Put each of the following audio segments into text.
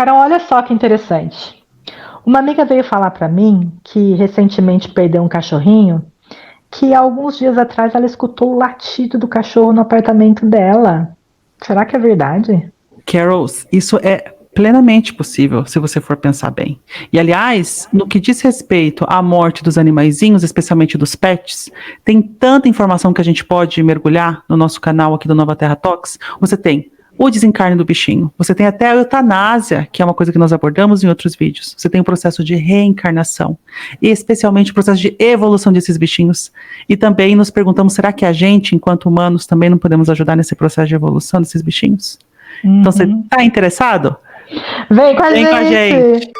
Carol, olha só que interessante. Uma amiga veio falar para mim que recentemente perdeu um cachorrinho, que alguns dias atrás ela escutou o latido do cachorro no apartamento dela. Será que é verdade? Carol, isso é plenamente possível, se você for pensar bem. E, aliás, no que diz respeito à morte dos animaizinhos, especialmente dos pets, tem tanta informação que a gente pode mergulhar no nosso canal aqui do Nova Terra Talks. Você tem o desencarne do bichinho, você tem até a eutanásia, que é uma coisa que nós abordamos em outros vídeos. Você tem o processo de reencarnação, e especialmente o processo de evolução desses bichinhos. E também nos perguntamos, será que a gente, enquanto humanos, também não podemos ajudar nesse processo de evolução desses bichinhos? Então, você está interessado? Vem com a Vem gente! com a gente!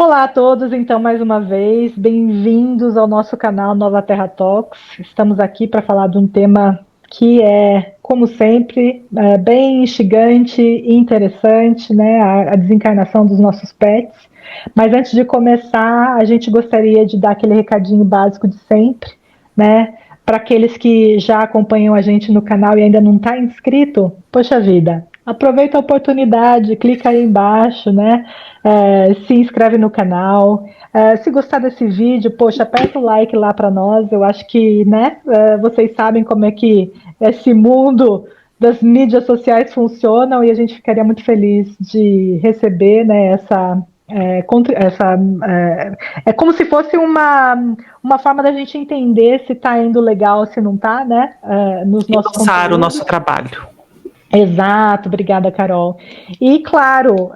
Olá a todos, então, mais uma vez, bem-vindos ao nosso canal Nova Terra Talks. Estamos aqui para falar de um tema que é, como sempre, bem instigante e interessante, né? A desencarnação dos nossos pets. Mas antes de começar, a gente gostaria de dar aquele recadinho básico de sempre, né? Para aqueles que já acompanham a gente no canal e ainda não está inscrito, poxa vida, aproveita a oportunidade, clica aí embaixo, né? Se inscreve no canal. Se gostar desse vídeo, poxa, aperta o like lá para nós. Eu acho que, né? Vocês sabem como é que esse mundo das mídias sociais funcionam e a gente ficaria muito feliz de receber, né, é como se fosse uma forma da gente entender se está indo legal, se não está, né? Nos nossos conteúdos. O nosso trabalho. Exato, obrigada, Carol. E claro,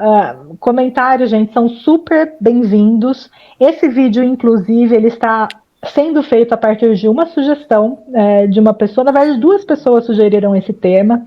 comentários, gente, são super bem-vindos. Esse vídeo, inclusive, ele está sendo feito a partir de uma sugestão de uma pessoa. Na verdade, duas pessoas sugeriram esse tema.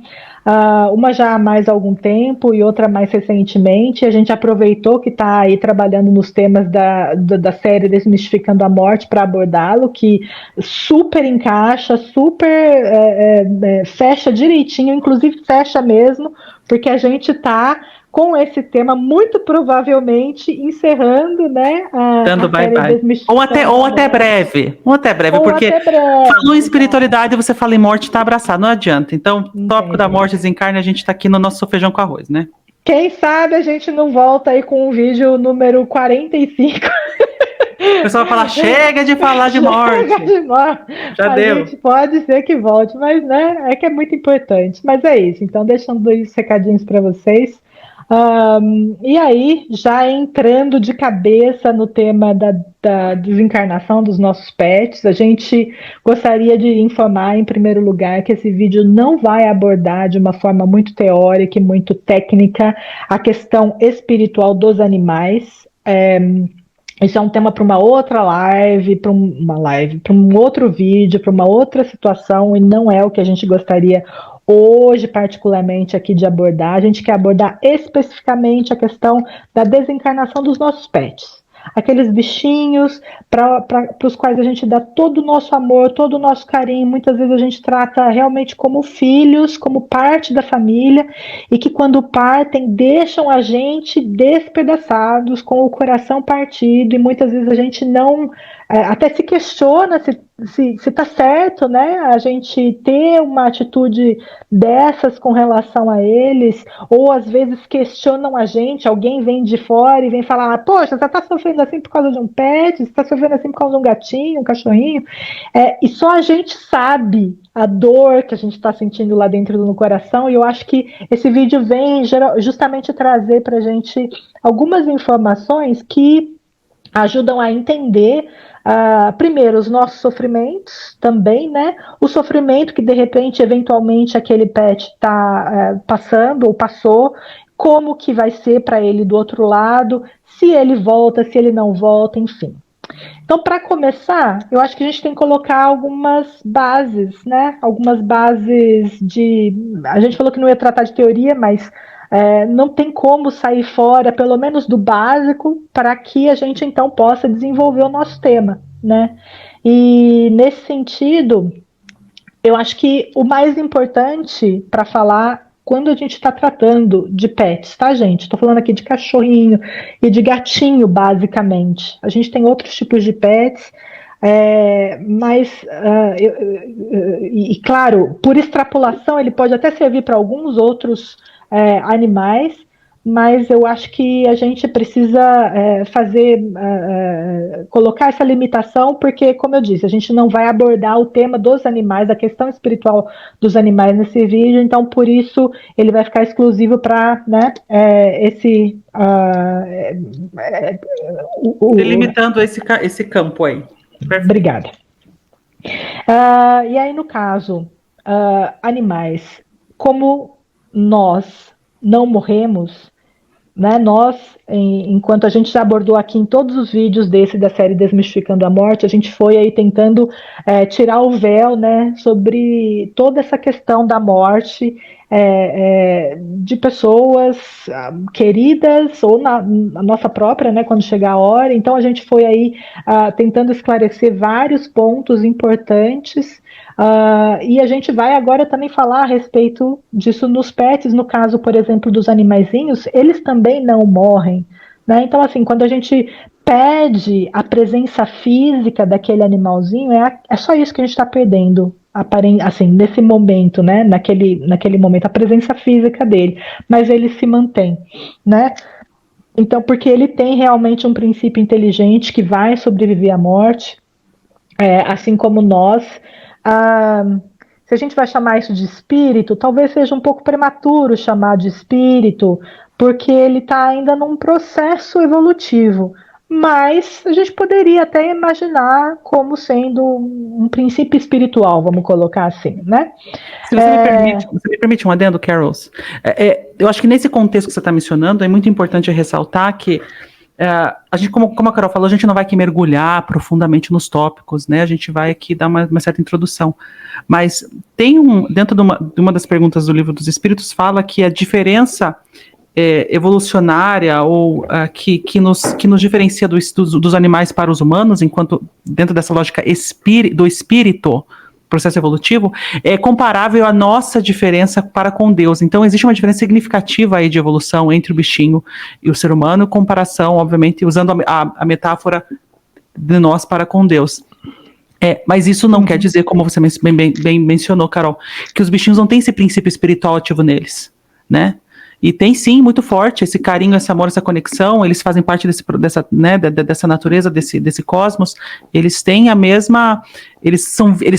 Uma já há mais algum tempo e outra mais recentemente. A gente aproveitou que está aí trabalhando nos temas da série Desmistificando a Morte para abordá-lo, que super encaixa, super fecha direitinho, inclusive fecha mesmo, porque a gente está com esse tema muito provavelmente encerrando, né? Dando bye-bye. Ou até breve. Porque falou em espiritualidade, você fala em morte, tá abraçado, não adianta. Então, tópico da morte, desencarne, a gente tá aqui no nosso feijão com arroz, né? Quem sabe a gente não volta aí com o vídeo número 45. O pessoal vai falar, chega de falar de morte. Chega de morte. Já deu. Gente pode ser que volte, mas né, é que é muito importante. Mas é isso, então deixando dois recadinhos para vocês. E aí, já entrando de cabeça no tema da desencarnação dos nossos pets, a gente gostaria de informar, em primeiro lugar, que esse vídeo não vai abordar de uma forma muito teórica e muito técnica a questão espiritual dos animais. Isso é um tema para uma outra live, para um outro vídeo, para uma outra situação, e não é o que a gente gostaria hoje, particularmente, aqui de abordar. A gente quer abordar especificamente a questão da desencarnação dos nossos pets. Aqueles bichinhos para os quais a gente dá todo o nosso amor, todo o nosso carinho. Muitas vezes a gente trata realmente como filhos, como parte da família, e que quando partem, deixam a gente despedaçados, com o coração partido, e muitas vezes a gente não até se questiona se está certo, né, a gente ter uma atitude dessas com relação a eles, ou às vezes questionam a gente, alguém vem de fora e vem falar, poxa, você está sofrendo assim por causa de um pet, você está sofrendo assim por causa de um gatinho, um cachorrinho, e só a gente sabe a dor que a gente está sentindo lá dentro no coração, e eu acho que esse vídeo vem justamente trazer para a gente algumas informações que ajudam a entender primeiro os nossos sofrimentos também, né? O sofrimento que de repente, eventualmente, aquele pet está passando ou passou, como que vai ser para ele do outro lado, se ele volta, se ele não volta, enfim. Então, para começar, eu acho que a gente tem que colocar algumas bases, né? Algumas bases de. A gente falou que não ia tratar de teoria, mas não tem como sair fora, pelo menos do básico, para que a gente então possa desenvolver o nosso tema, né? E nesse sentido, eu acho que o mais importante para falar quando a gente está tratando de pets, tá, gente? Estou falando aqui de cachorrinho e de gatinho, basicamente. A gente tem outros tipos de pets, E claro, por extrapolação, ele pode até servir para alguns outros animais, mas eu acho que a gente precisa colocar essa limitação, porque, como eu disse, a gente não vai abordar o tema dos animais, a questão espiritual dos animais nesse vídeo, então por isso ele vai ficar exclusivo para, né, esse. Delimitando esse campo aí. Perfeito. Obrigada. E aí, no caso, animais, como nós não morremos, né, nós, enquanto a gente já abordou aqui em todos os vídeos da série Desmistificando a Morte, a gente foi aí tentando tirar o véu, né, sobre toda essa questão da morte de pessoas queridas ou na nossa própria, né, quando chegar a hora. Então a gente foi aí tentando esclarecer vários pontos importantes. E a gente vai agora também falar a respeito disso nos pets, no caso, por exemplo, dos animaizinhos, eles também não morrem, né? Então, assim, quando a gente pede a presença física daquele animalzinho, é só isso que a gente está perdendo, assim, nesse momento, né? Naquele momento, a presença física dele, mas ele se mantém, né? Então, porque ele tem realmente um princípio inteligente que vai sobreviver à morte, assim como nós. Se a gente vai chamar isso de espírito, talvez seja um pouco prematuro chamar de espírito, porque ele está ainda num processo evolutivo. Mas a gente poderia até imaginar como sendo um princípio espiritual, vamos colocar assim, né? Se você me permite um adendo, Carols, eu acho que nesse contexto que você está mencionando, é muito importante ressaltar que a gente, como a Carol falou, a gente não vai aqui mergulhar profundamente nos tópicos, né? A gente vai aqui dar uma certa introdução. Mas tem dentro de uma das perguntas do Livro dos Espíritos, fala que a diferença evolucionária ou que nos diferencia dos animais para os humanos, enquanto dentro dessa lógica do espírito, processo evolutivo, é comparável à nossa diferença para com Deus. Então, existe uma diferença significativa aí de evolução entre o bichinho e o ser humano, comparação, obviamente, usando a metáfora de nós para com Deus. Mas isso não quer dizer, como você bem mencionou, Carol, que os bichinhos não têm esse princípio espiritual ativo neles, né? E tem sim, muito forte, esse carinho, esse amor, essa conexão, eles fazem parte dessa natureza, desse cosmos, eles têm a mesma, eles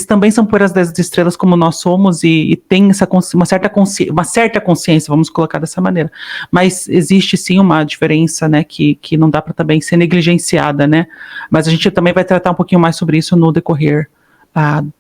também são poeiras das estrelas como nós somos e têm uma certa consciência, vamos colocar dessa maneira, mas existe sim uma diferença, né, que não dá para também ser negligenciada, né, mas a gente também vai tratar um pouquinho mais sobre isso no decorrer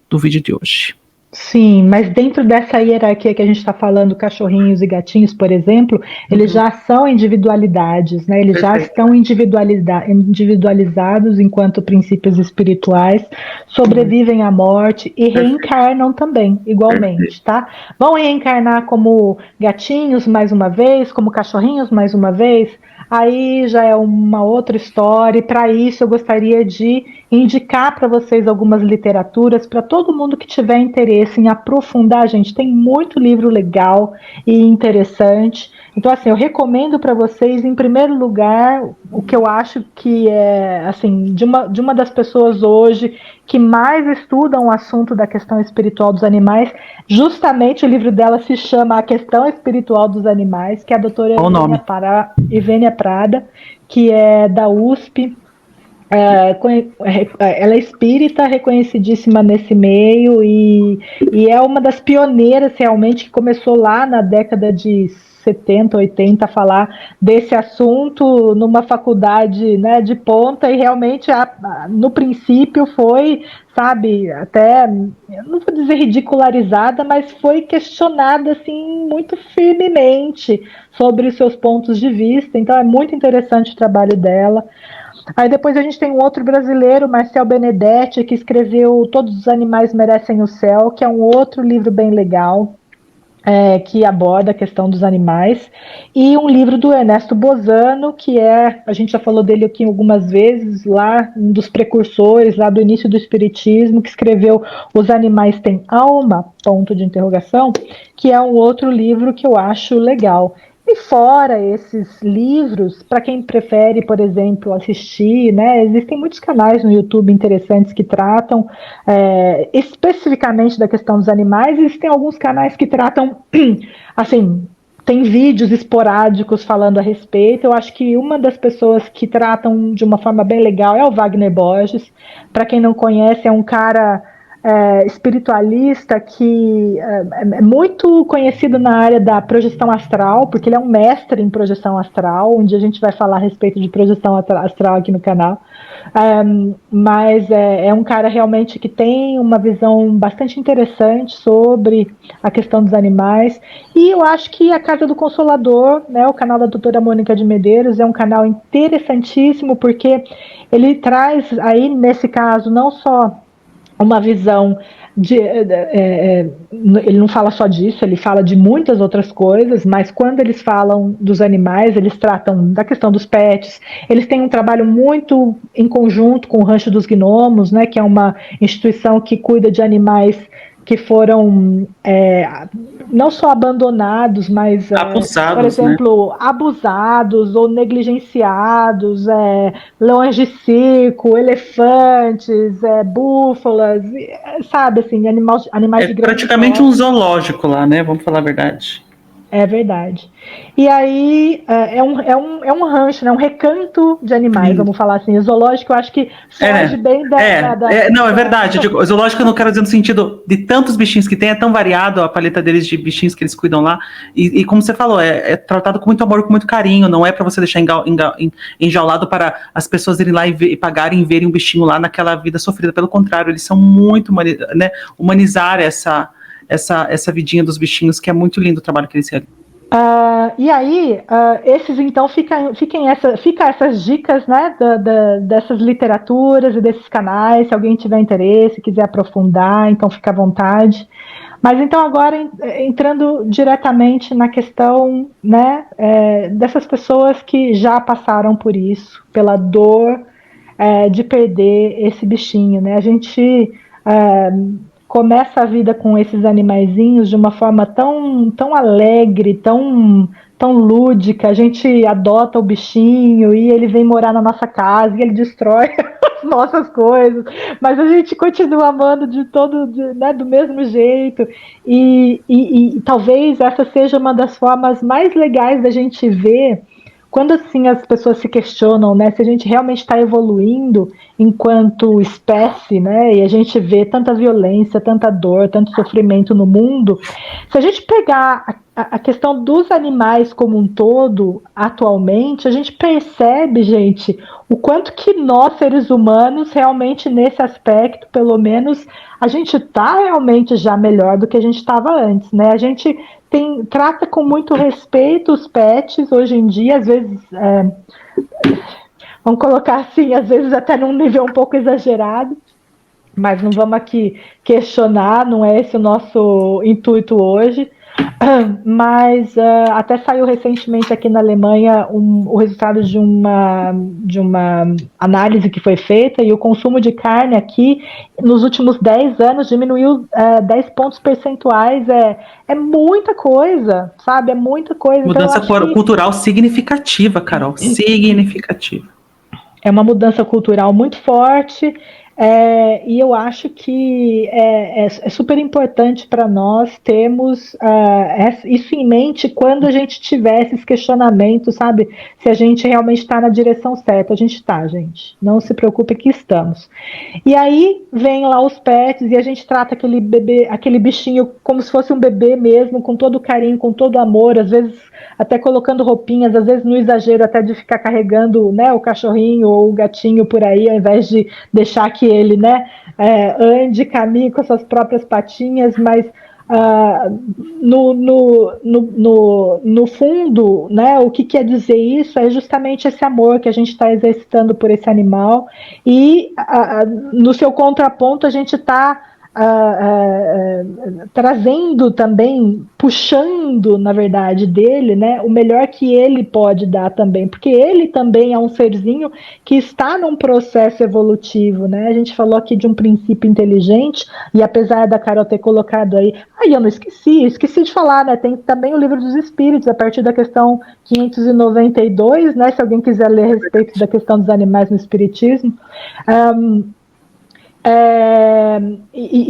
do vídeo de hoje. Sim, mas dentro dessa hierarquia que a gente está falando, cachorrinhos e gatinhos, por exemplo, eles já são individualidades, né? Eles já estão individualizados enquanto princípios espirituais, sobrevivem à morte e reencarnam também, igualmente, tá? Vão reencarnar como gatinhos mais uma vez, como cachorrinhos mais uma vez, aí já é uma outra história, e para isso eu gostaria de indicar para vocês algumas literaturas, para todo mundo que tiver interesse em aprofundar, gente, tem muito livro legal e interessante. Então, assim, eu recomendo para vocês, em primeiro lugar, o que eu acho que é, assim, de uma das pessoas hoje que mais estudam o assunto da questão espiritual dos animais, justamente o livro dela se chama A Questão Espiritual dos Animais, que é a doutora Ivênia Prada, que é da USP. Ela é espírita, reconhecidíssima nesse meio e é uma das pioneiras realmente que começou lá na década de 70, 80 a falar desse assunto numa faculdade, né, de ponta, e realmente no princípio foi, sabe, até, eu não vou dizer ridicularizada, mas foi questionada assim muito firmemente sobre os seus pontos de vista. Então é muito interessante o trabalho dela. Aí depois a gente tem um outro brasileiro, Marcel Benedetti, que escreveu Todos os Animais Merecem o Céu, que é um outro livro bem legal, que aborda a questão dos animais, e um livro do Ernesto Bozano, que a gente já falou dele aqui algumas vezes, lá, um dos precursores, lá do início do Espiritismo, que escreveu Os Animais Têm Alma? Ponto de interrogação, que é um outro livro que eu acho legal. E fora esses livros, para quem prefere, por exemplo, assistir, né, existem muitos canais no YouTube interessantes que tratam especificamente da questão dos animais, e existem alguns canais que tratam, assim, tem vídeos esporádicos falando a respeito. Eu acho que uma das pessoas que tratam de uma forma bem legal é o Wagner Borges. Para quem não conhece, é um cara espiritualista que é muito conhecido na área da projeção astral, porque ele é um mestre em projeção astral. Um dia a gente vai falar a respeito de projeção astral aqui no canal. Mas é um cara realmente que tem uma visão bastante interessante sobre a questão dos animais. E eu acho que a Casa do Consolador, né, o canal da doutora Mônica de Medeiros, é um canal interessantíssimo, porque ele traz aí, nesse caso, não só uma visão ele não fala só disso, ele fala de muitas outras coisas, mas quando eles falam dos animais, eles tratam da questão dos pets. Eles têm um trabalho muito em conjunto com o Rancho dos Gnomos, né, que é uma instituição que cuida de animais que foram não só abandonados, mas, por exemplo, né, abusados ou negligenciados, leões de circo, elefantes, búfalas, sabe, assim, animais de grande praticamente porte. Um zoológico lá, né? Vamos falar a verdade. É verdade. E aí é um rancho, né? Um recanto de animais, vamos falar assim. O zoológico, eu acho que foge bem Não, é verdade. O zoológico eu não quero dizer no sentido de tantos bichinhos que tem, é tão variado a paleta deles de bichinhos que eles cuidam lá. E como você falou, é tratado com muito amor, com muito carinho. Não é para você deixar enjaulado para as pessoas irem lá e pagarem e verem um bichinho lá naquela vida sofrida. Pelo contrário, eles são muito, né, humanizar essa vidinha dos bichinhos, que é muito lindo o trabalho que eles realizam. E aí, esses então fica essas dicas, né, dessas literaturas e desses canais, se alguém tiver interesse, quiser aprofundar, então fica à vontade. Mas então agora entrando diretamente na questão, né, dessas pessoas que já passaram por isso, pela dor de perder esse bichinho, né? A gente começa a vida com esses animaizinhos de uma forma tão alegre, tão lúdica. A gente adota o bichinho e ele vem morar na nossa casa e ele destrói as nossas coisas, mas a gente continua amando né, do mesmo jeito. E talvez essa seja uma das formas mais legais da gente ver quando assim as pessoas se questionam, né, se a gente realmente está evoluindo enquanto espécie, né, e a gente vê tanta violência, tanta dor, tanto sofrimento no mundo. Se a gente pegar a questão dos animais como um todo, atualmente, a gente percebe, gente, o quanto que nós, seres humanos, realmente nesse aspecto, pelo menos, a gente está realmente já melhor do que a gente estava antes, né? A gente trata com muito respeito os pets hoje em dia, às vezes, vamos colocar assim, às vezes até num nível um pouco exagerado, mas não vamos aqui questionar, não é esse o nosso intuito hoje. Mas até saiu recentemente aqui na Alemanha o resultado de uma análise que foi feita, e o consumo de carne aqui nos últimos 10 anos diminuiu 10 pontos percentuais. É muita coisa, sabe? É muita coisa. Mudança então, cultural significativa, Carol, significativa. É uma mudança cultural muito forte. E eu acho que é super importante para nós termos isso em mente quando a gente tiver esses questionamentos, sabe? Se a gente realmente está na direção certa. A gente está, gente. Não se preocupe que estamos. E aí vem lá os pets e a gente trata aquele bebê, aquele bichinho como se fosse um bebê mesmo, com todo carinho, com todo amor, às vezes até colocando roupinhas, às vezes no exagero até de ficar carregando, né, o cachorrinho ou o gatinho por aí, ao invés de deixar que ele, né, ande, caminhe com as suas próprias patinhas, mas no fundo, né, o que quer dizer isso é justamente esse amor que a gente está exercitando por esse animal, e no seu contraponto a gente está trazendo também, puxando, na verdade, dele, né, o melhor que ele pode dar também, porque ele também é um serzinho que está num processo evolutivo, né? A gente falou aqui de um princípio inteligente, e apesar da Carol ter colocado aí, eu não esqueci de falar, né? Tem também o Livro dos Espíritos, a partir da questão 592, né? Se alguém quiser ler a respeito da questão dos animais no Espiritismo.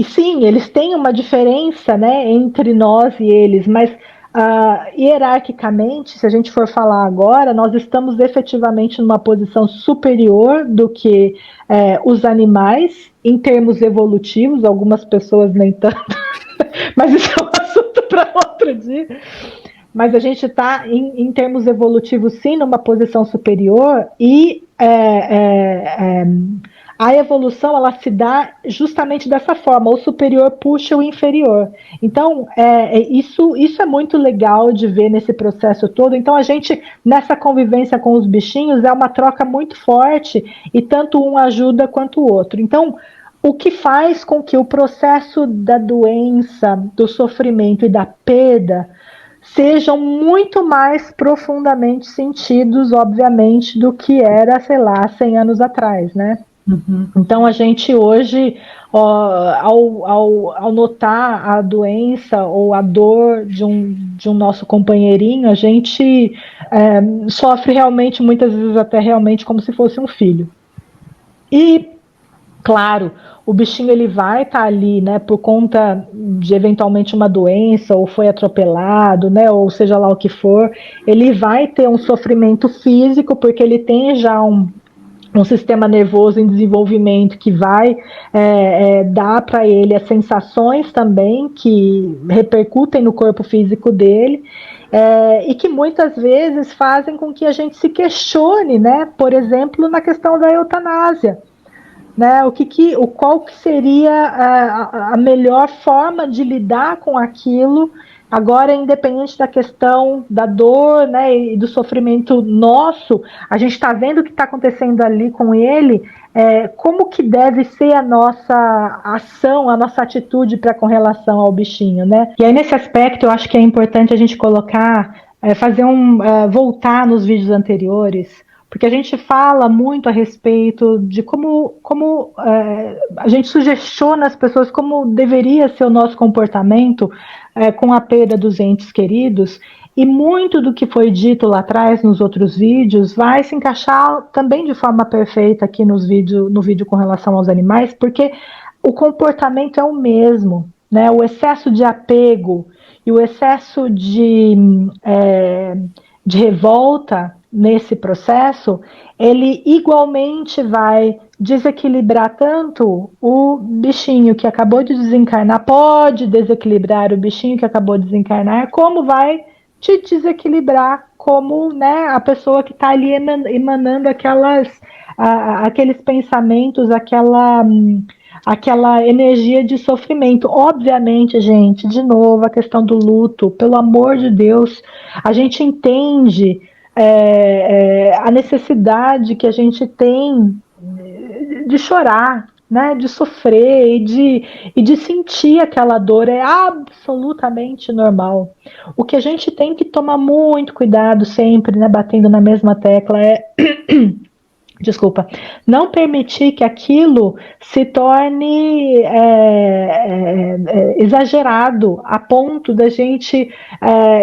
Sim, eles têm uma diferença, né, entre nós e eles, mas hierarquicamente, se a gente for falar agora, nós estamos efetivamente numa posição superior do que os animais, em termos evolutivos, algumas pessoas nem tanto, mas isso é um assunto para outro dia. Mas a gente está, em termos evolutivos, sim, numa posição superior, e a evolução ela se dá justamente dessa forma, o superior puxa o inferior. Então, isso é muito legal de ver nesse processo todo. Então, a gente, nessa convivência com os bichinhos, é uma troca muito forte, e tanto um ajuda quanto o outro. Então, o que faz com que o processo da doença, do sofrimento e da perda sejam muito mais profundamente sentidos, obviamente, do que era, sei lá, 100 anos atrás, né? Uhum. Então, a gente hoje, ao notar a doença ou a dor de um nosso companheirinho, a gente sofre realmente, muitas vezes até realmente como se fosse um filho. E, claro, o bichinho ele vai estar ali, né, por conta de eventualmente uma doença, ou foi atropelado, né, ou seja lá o que for, ele vai ter um sofrimento físico, porque ele tem já um sistema nervoso em desenvolvimento que vai dar para ele as sensações também que repercutem no corpo físico dele, e que muitas vezes fazem com que a gente se questione, né, por exemplo, na questão da eutanásia. Né, qual que seria a melhor forma de lidar com aquilo, agora independente da questão da dor, né, e do sofrimento nosso, a gente está vendo o que está acontecendo ali com ele, como que deve ser a nossa ação, a nossa atitude com relação ao bichinho, né? E aí nesse aspecto eu acho que é importante a gente colocar, voltar nos vídeos anteriores, porque a gente fala muito a respeito de como a gente sugestiona as pessoas como deveria ser o nosso comportamento com a perda dos entes queridos, e muito do que foi dito lá atrás nos outros vídeos vai se encaixar também de forma perfeita aqui no vídeo com relação aos animais, porque o comportamento é o mesmo, né? O excesso de apego e o excesso de revolta nesse processo, ele igualmente vai desequilibrar tanto o bichinho que acabou de desencarnar, pode desequilibrar o bichinho que acabou de desencarnar, como vai te desequilibrar como, né, a pessoa que está ali emanando aqueles pensamentos, aquela energia de sofrimento. Obviamente, gente, de novo, a questão do luto, pelo amor de Deus, a gente entende a necessidade que a gente tem de chorar, né, de sofrer e de sentir aquela dor, é absolutamente normal. O que a gente tem que tomar muito cuidado sempre, né, batendo na mesma tecla, desculpa, não permitir que aquilo se torne exagerado a ponto da gente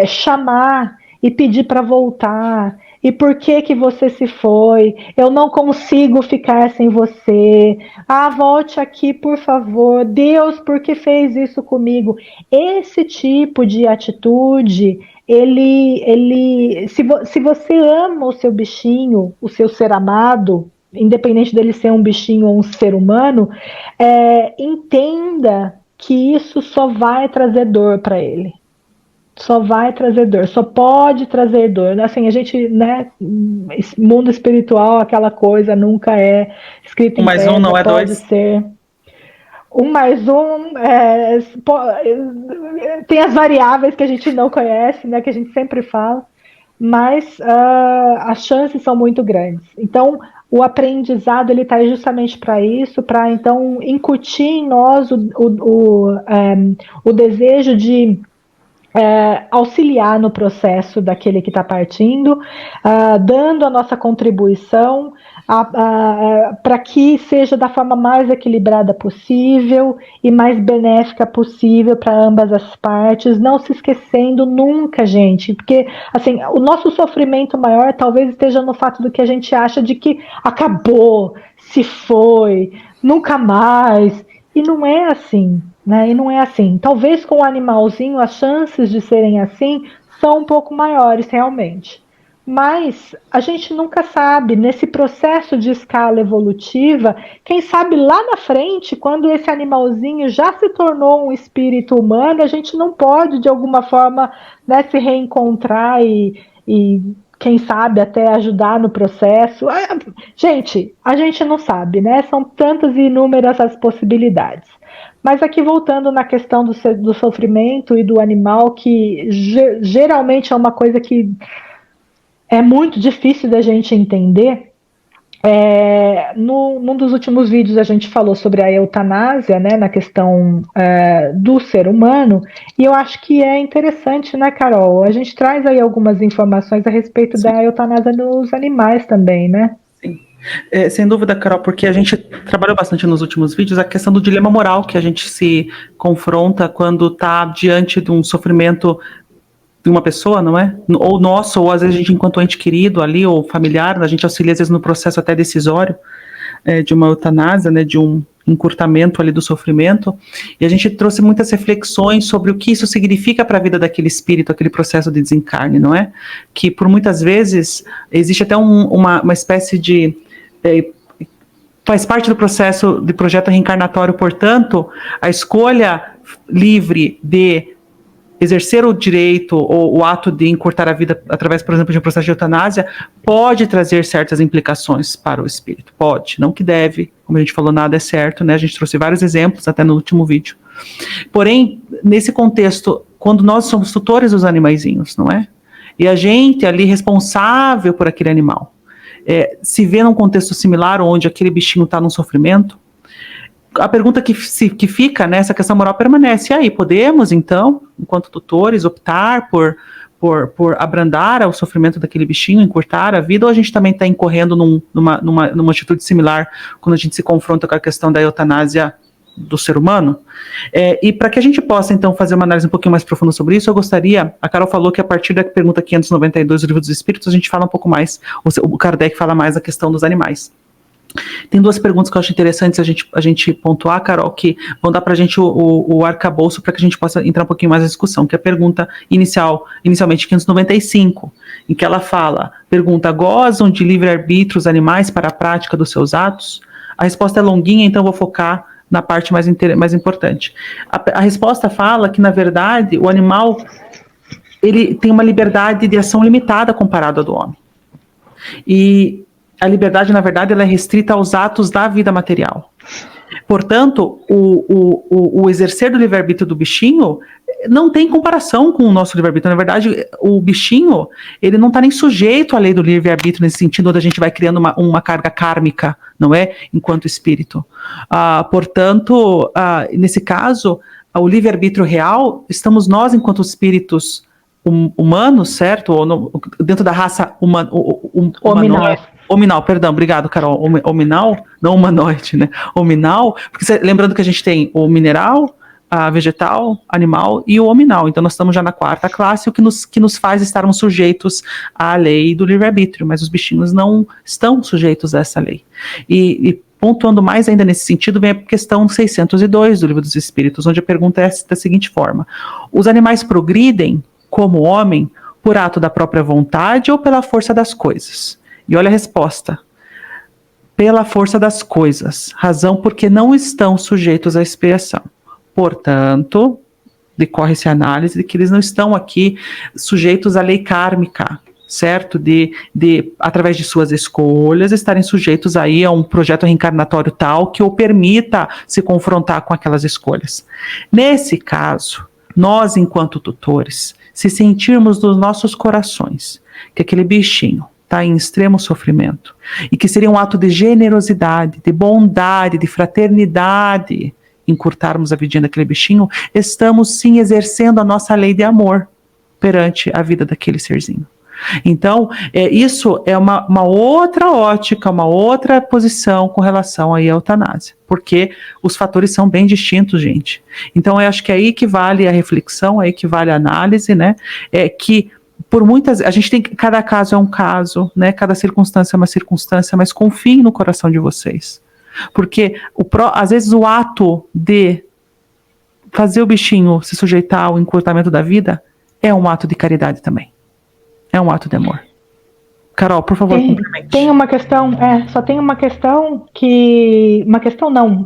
chamar e pedir para voltar. E por que você se foi? Eu não consigo ficar sem você. Volte aqui, por favor. Deus, por que fez isso comigo? Esse tipo de atitude, se você ama o seu bichinho, o seu ser amado, independente dele ser um bichinho ou um ser humano, entenda que isso só vai trazer dor para ele. Só vai trazer dor, só pode trazer dor. Assim, a gente, né, mundo espiritual, aquela coisa nunca é escrita em pedra. Mais um não é pode dois. ser. Mais um tem as variáveis que a gente não conhece, né, que a gente sempre fala, mas as chances são muito grandes. Então, o aprendizado ele está aí justamente para isso, para então incutir em nós o desejo de auxiliar no processo daquele que está partindo, dando a nossa contribuição para que seja da forma mais equilibrada possível e mais benéfica possível para ambas as partes, não se esquecendo nunca, gente, porque assim, o nosso sofrimento maior talvez esteja no fato do que a gente acha de que acabou, se foi, nunca mais, e não é assim. Né? E não é assim. Talvez com o animalzinho as chances de serem assim são um pouco maiores realmente. Mas a gente nunca sabe, nesse processo de escala evolutiva, quem sabe lá na frente, quando esse animalzinho já se tornou um espírito humano, a gente não pode, de alguma forma, né, se reencontrar e quem sabe até ajudar no processo. Gente, a gente não sabe, né? São tantas e inúmeras as possibilidades. Mas aqui voltando na questão do sofrimento e do animal, que geralmente é uma coisa que é muito difícil da gente entender. Num dos últimos vídeos a gente falou sobre a eutanásia, né, na questão do ser humano, e eu acho que é interessante, né, Carol? A gente traz aí algumas informações a respeito da eutanásia nos animais também, né? Sim. Sem dúvida, Carol, porque a gente trabalhou bastante nos últimos vídeos a questão do dilema moral que a gente se confronta quando está diante de um sofrimento de uma pessoa, não é? Ou nosso, ou às vezes a gente, enquanto ente querido ali, ou familiar, a gente auxilia às vezes no processo até decisório de uma eutanásia, né, de um encurtamento ali do sofrimento, e a gente trouxe muitas reflexões sobre o que isso significa para a vida daquele espírito, aquele processo de desencarne, não é? Que por muitas vezes existe até uma espécie de faz parte do processo de projeto reencarnatório, portanto, a escolha livre de exercer o direito ou o ato de encurtar a vida através, por exemplo, de um processo de eutanásia, pode trazer certas implicações para o espírito. Pode, não que deve, como a gente falou, nada é certo, né? A gente trouxe vários exemplos até no último vídeo. Porém, nesse contexto, quando nós somos tutores dos animaizinhos, não é? E a gente ali responsável por aquele animal, se vê num contexto similar onde aquele bichinho está num sofrimento, a pergunta que fica, né, essa questão moral permanece. E aí, podemos, então, enquanto tutores, optar por abrandar o sofrimento daquele bichinho, encurtar a vida, ou a gente também está incorrendo numa atitude similar quando a gente se confronta com a questão da eutanásia do ser humano? E para que a gente possa, então, fazer uma análise um pouquinho mais profunda sobre isso, eu gostaria, a Carol falou que a partir da pergunta 592 do Livro dos Espíritos, a gente fala um pouco mais, o Kardec fala mais da questão dos animais. Tem duas perguntas que eu acho interessantes a gente pontuar, Carol, que vão dar para a gente o arcabouço para que a gente possa entrar um pouquinho mais na discussão, que é a pergunta inicialmente 595, em que ela pergunta, gozam de livre-arbítrio os animais para a prática dos seus atos? A resposta é longuinha, então eu vou focar na parte mais importante. A resposta fala que, na verdade, o animal ele tem uma liberdade de ação limitada comparado à do homem. E a liberdade, na verdade, ela é restrita aos atos da vida material. Portanto, o exercer do livre-arbítrio do bichinho não tem comparação com o nosso livre-arbítrio. Na verdade, o bichinho, ele não está nem sujeito à lei do livre-arbítrio nesse sentido, onde a gente vai criando uma carga kármica, não é? Enquanto espírito. Portanto, nesse caso, o livre-arbítrio real, estamos nós, enquanto espíritos humanos, certo? Ou dentro da raça humanoide. Hominal, perdão, obrigado, Carol. Hominal, não humanoide, né? Hominal, porque lembrando que a gente tem o mineral, a vegetal, animal e o hominal. Então nós estamos já na quarta classe, o que nos faz estarmos sujeitos à lei do livre-arbítrio, mas os bichinhos não estão sujeitos a essa lei. E pontuando mais ainda nesse sentido, vem a questão 602 do Livro dos Espíritos, onde a pergunta é da seguinte forma: os animais progridem como homem por ato da própria vontade ou pela força das coisas? E olha a resposta: pela força das coisas, razão porque não estão sujeitos à expiação. Portanto, decorre-se a análise de que eles não estão aqui sujeitos à lei kármica, certo? De através de suas escolhas, estarem sujeitos aí a um projeto reencarnatório tal que o permita se confrontar com aquelas escolhas. Nesse caso, nós, enquanto tutores, se sentirmos nos nossos corações que aquele bichinho está em extremo sofrimento, e que seria um ato de generosidade, de bondade, de fraternidade, encurtarmos a vidinha daquele bichinho, estamos sim exercendo a nossa lei de amor perante a vida daquele serzinho. Então, isso é uma outra ótica, uma outra posição com relação à eutanásia, porque os fatores são bem distintos, gente. Então, eu acho que é aí que vale a reflexão, é aí que vale a análise, né? É que por muitas, a gente tem que, cada caso é um caso, né? Cada circunstância é uma circunstância, mas confiem no coração de vocês, porque às vezes o ato de fazer o bichinho se sujeitar ao encurtamento da vida é um ato de caridade também. É um ato de amor. Carol, por favor, complemente. Tem uma questão, só tem uma questão que... Uma questão não,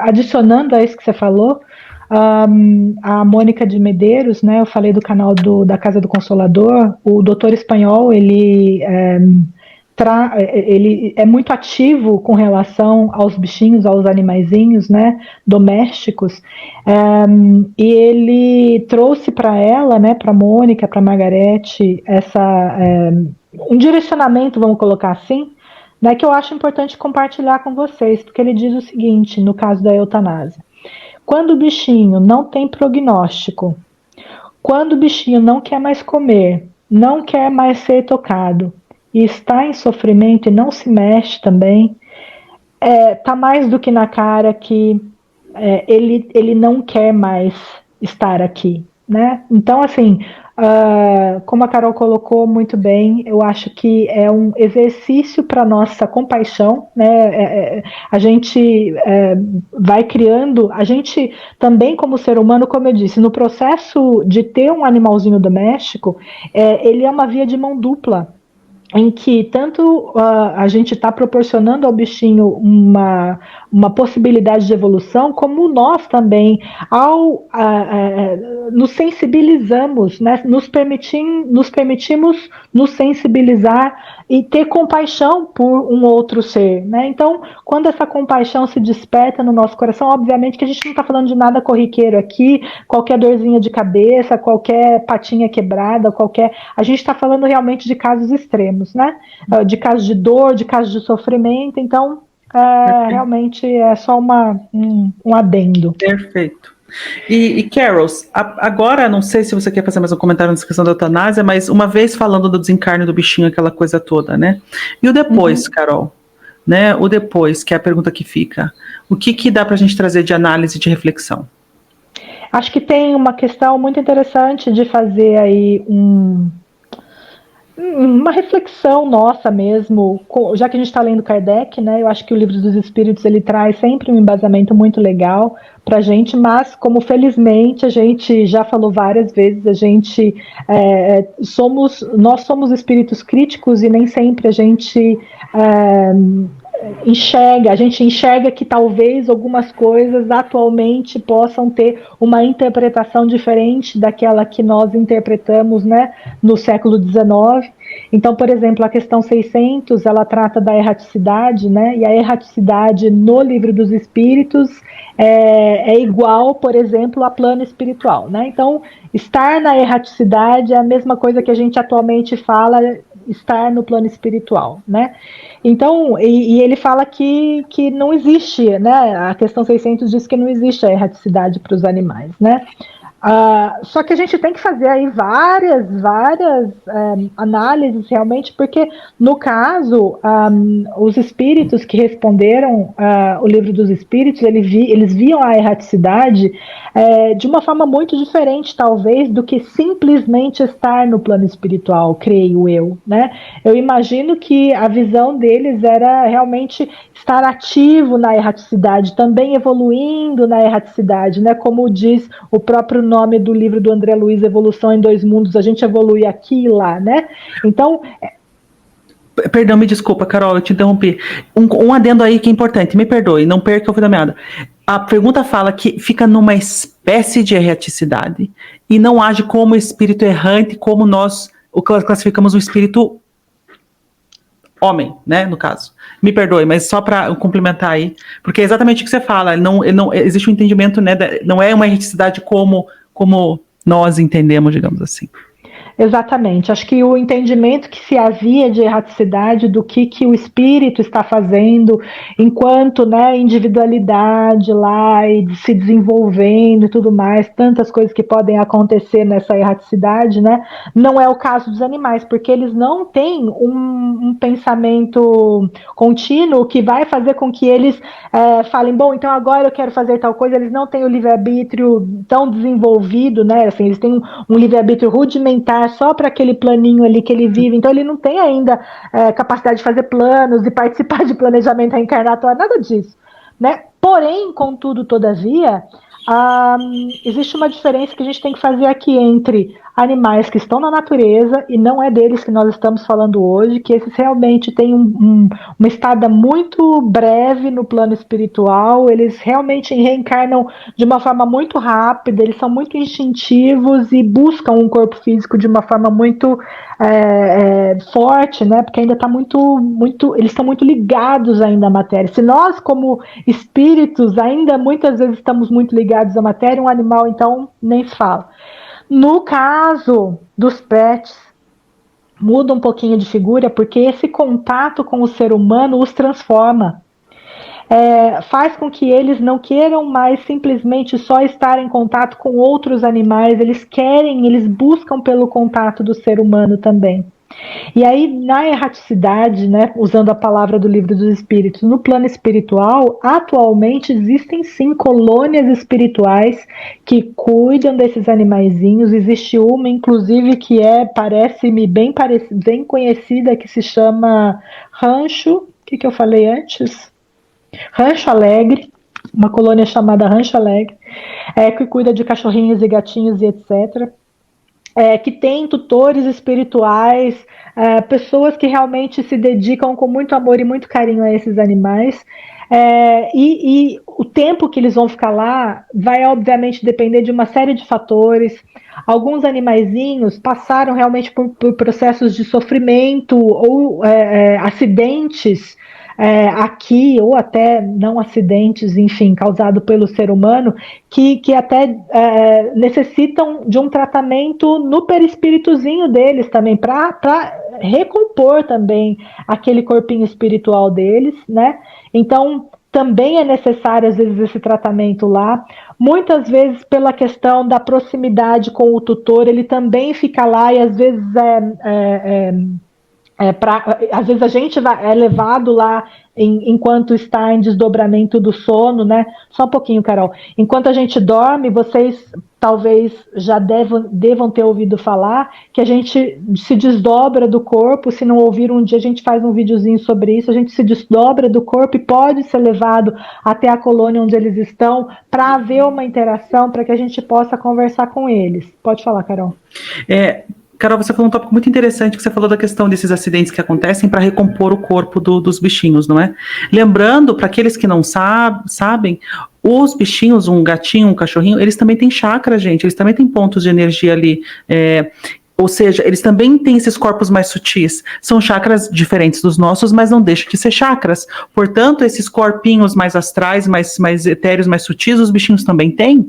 adicionando a isso que você falou, a Mônica de Medeiros, né, eu falei do canal da Casa do Consolador, o doutor espanhol, ele é muito ativo com relação aos bichinhos, aos animaizinhos, né, domésticos, e ele trouxe para ela, né, para Mônica, para Margarete, um direcionamento, vamos colocar assim, né, que eu acho importante compartilhar com vocês, porque ele diz o seguinte, no caso da eutanásia: quando o bichinho não tem prognóstico, quando o bichinho não quer mais comer, não quer mais ser tocado, e está em sofrimento e não se mexe também, tá mais do que na cara que ele não quer mais estar aqui, né? Então, assim, como a Carol colocou muito bem, eu acho que é um exercício para nossa compaixão, né? A gente vai criando, a gente também como ser humano, como eu disse, no processo de ter um animalzinho doméstico, ele é uma via de mão dupla, em que tanto a gente está proporcionando ao bichinho uma possibilidade de evolução, como nós também, nos sensibilizamos, né, nos permitimos nos sensibilizar e ter compaixão por um outro ser, né? Então, quando essa compaixão se desperta no nosso coração, obviamente que a gente não está falando de nada corriqueiro aqui, qualquer dorzinha de cabeça, qualquer patinha quebrada, a gente está falando realmente de casos extremos, né? De casos de dor, de casos de sofrimento. Então, realmente é só um adendo. Perfeito. E Carol, agora, não sei se você quer fazer mais um comentário nessa questão da eutanásia, mas uma vez falando do desencarne do bichinho, aquela coisa toda, né? E o depois, Carol? Né? O depois, que é a pergunta que fica. O que dá pra gente trazer de análise, de reflexão? Acho que tem uma questão muito interessante de fazer aí uma reflexão nossa mesmo, já que a gente está lendo Kardec, né? Eu acho que o Livro dos Espíritos ele traz sempre um embasamento muito legal para a gente, mas como felizmente a gente já falou várias vezes, nós somos espíritos críticos e nem sempre a gente enxerga que talvez algumas coisas atualmente possam ter uma interpretação diferente daquela que nós interpretamos, né, no século XIX. Então, por exemplo, a questão 600, ela trata da erraticidade, né, e a erraticidade no Livro dos Espíritos é igual, por exemplo, a plano espiritual, né? Então, estar na erraticidade é a mesma coisa que a gente atualmente fala estar no plano espiritual, né? Então, e ele fala que não existe, né? A questão 600 diz que não existe a erraticidade para os animais, né? Só que a gente tem que fazer aí várias análises realmente, porque no caso, os espíritos que responderam o Livro dos Espíritos, eles viam a erraticidade de uma forma muito diferente, talvez, do que simplesmente estar no plano espiritual, creio eu, né? Eu imagino que a visão deles era realmente estar ativo na erraticidade, também evoluindo na erraticidade, né? Como diz o próprio nome do livro do André Luiz, Evolução em Dois Mundos, a gente evolui aqui e lá, né? Então... Perdão, me desculpa, Carol, eu te interrompi. Um adendo aí que é importante, me perdoe, não perca o fio da meada. A pergunta fala que fica numa espécie de erraticidade e não age como espírito errante, como nós classificamos o espírito homem, né, no caso. Me perdoe, mas só para complementar aí, porque é exatamente o que você fala, não existe um entendimento, né, não é uma erraticidade como nós entendemos, digamos assim. Exatamente. Acho que o entendimento que se havia de erraticidade do que o espírito está fazendo enquanto, né, individualidade lá e se desenvolvendo e tudo mais, tantas coisas que podem acontecer nessa erraticidade, né, não é o caso dos animais, porque eles não têm um pensamento contínuo que vai fazer com que eles falem, bom, então agora eu quero fazer tal coisa. Eles não têm o livre-arbítrio tão desenvolvido, né, assim, eles têm um livre-arbítrio rudimentar só para aquele planinho ali que ele vive, então ele não tem ainda capacidade de fazer planos e participar de planejamento reencarnatório, nada disso, né? Porém, contudo, todavia, existe uma diferença que a gente tem que fazer aqui entre animais que estão na natureza, e não é deles que nós estamos falando hoje, que esses realmente têm uma estada muito breve no plano espiritual, eles realmente reencarnam de uma forma muito rápida, eles são muito instintivos e buscam um corpo físico de uma forma muito forte, né? Porque ainda está eles estão muito ligados ainda à matéria. Se nós, como espíritos, ainda muitas vezes estamos muito ligados à matéria, um animal, então, nem se fala. No caso dos pets, muda um pouquinho de figura, porque esse contato com o ser humano os transforma. Faz com que eles não queiram mais simplesmente só estar em contato com outros animais, eles buscam pelo contato do ser humano também. E aí, na erraticidade, né, usando a palavra do Livro dos Espíritos, no plano espiritual, atualmente existem sim colônias espirituais que cuidam desses animaizinhos. Existe uma, inclusive, que parece-me bem conhecida, que se chama Rancho. O que eu falei antes? Rancho Alegre, uma colônia chamada Rancho Alegre, que cuida de cachorrinhos e gatinhos e etc. Que tem tutores espirituais, pessoas que realmente se dedicam com muito amor e muito carinho a esses animais. E o tempo que eles vão ficar lá vai, obviamente, depender de uma série de fatores. Alguns animaizinhos passaram realmente por processos de sofrimento ou acidentes aqui, ou até não acidentes, enfim, causados pelo ser humano, que até necessitam de um tratamento no perispíritozinho deles também, para recompor também aquele corpinho espiritual deles, né? Então, também é necessário, às vezes, esse tratamento lá. Muitas vezes, pela questão da proximidade com o tutor, ele também fica lá e, às vezes, às vezes a gente é levado lá enquanto está em desdobramento do sono, né? Só um pouquinho, Carol. Enquanto a gente dorme, vocês talvez já devam ter ouvido falar que a gente se desdobra do corpo. Se não ouviram, um dia a gente faz um videozinho sobre isso. A gente se desdobra do corpo e pode ser levado até a colônia onde eles estão para haver uma interação, para que a gente possa conversar com eles. Pode falar, Carol. Carol, você falou um tópico muito interessante, que você falou da questão desses acidentes que acontecem para recompor o corpo dos bichinhos, não é? Lembrando, para aqueles que não sabem, os bichinhos, um gatinho, um cachorrinho, eles também têm chakra, gente, eles também têm pontos de energia ali, ou seja, eles também têm esses corpos mais sutis. São chakras diferentes dos nossos, mas não deixam de ser chakras. Portanto, esses corpinhos mais astrais, mais etéreos, mais sutis, os bichinhos também têm.